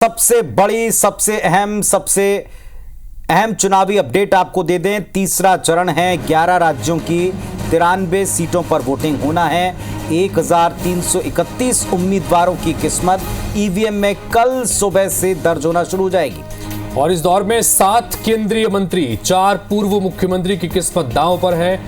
सबसे बड़ी, सबसे अहम चुनावी अपडेट आपको दे दें। तीसरा चरण है, 11 राज्यों की 93 सीटों पर वोटिंग होना है। 1331 उम्मीदवारों की किस्मत ईवीएम में कल सुबह से दर्ज होना शुरू हो जाएगी। और इस दौर में 7 केंद्रीय मंत्री, 4 पूर्व मुख्यमंत्री की किस्मत दांव पर है।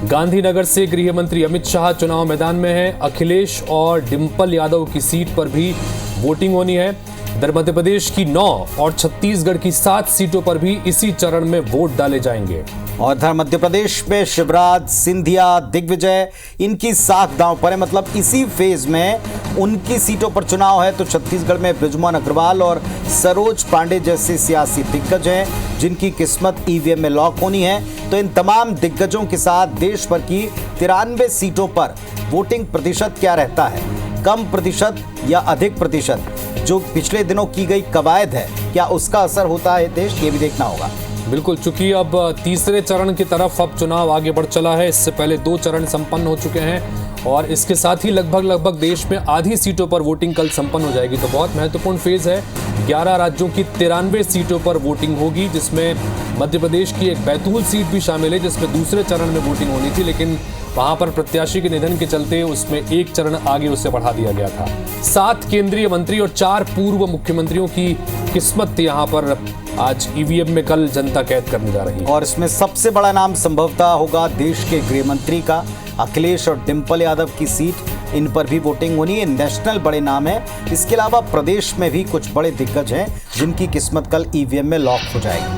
गांधीनगर से गृह मंत्री अमित शाह चुनाव मैदान में हैं। अखिलेश और डिंपल यादव की सीट पर भी वोटिंग होनी है। इधर मध्य प्रदेश की 9 और छत्तीसगढ़ की 7 सीटों पर भी इसी चरण में वोट डाले जाएंगे। और इधर मध्य प्रदेश में शिवराज, सिंधिया, दिग्विजय, इनकी साख दांव पर है। मतलब इसी फेज में उनकी सीटों पर चुनाव है। तो छत्तीसगढ़ में बृजमोहन अग्रवाल और सरोज पांडे जैसे सियासी दिग्गज हैं जिनकी किस्मत ईवीएम में लॉक होनी है। तो इन तमाम दिग्गजों के साथ देश भर की 93 सीटों पर वोटिंग प्रतिशत क्या रहता है, कम प्रतिशत या अधिक प्रतिशत, जो पिछले दिनों की गई कवायद है, क्या उसका असर होता है देश, ये भी देखना होगा। बिल्कुल, चूंकि अब तीसरे चरण की तरफ अब चुनाव आगे बढ़ चला है। इससे पहले 2 चरण संपन्न हो चुके हैं और इसके साथ ही लगभग देश में आधी सीटों पर वोटिंग कल संपन्न हो जाएगी। तो बहुत महत्वपूर्ण फेज है। 11 राज्यों की 93 सीटों पर वोटिंग होगी, जिसमें मध्य प्रदेश की एक बैतूल सीट भी शामिल है, जिसमें दूसरे चरण में वोटिंग होनी थी, लेकिन वहां पर प्रत्याशी के निधन के चलते उसमें एक चरण आगे उससे बढ़ा दिया गया था। 7 केंद्रीय मंत्री और 4 पूर्व मुख्यमंत्रियों की किस्मत यहां पर आज ईवीएम में कल जनता कैद करने जा रही है। और इसमें सबसे बड़ा नाम संभवतः होगा देश के गृह मंत्री का। अखिलेश और डिंपल यादव की सीट, इन पर भी वोटिंग होनी है। नेशनल बड़े नाम है। इसके अलावा प्रदेश में भी कुछ बड़े दिग्गज हैं जिनकी किस्मत कल ईवीएम में लॉक हो जाएगी।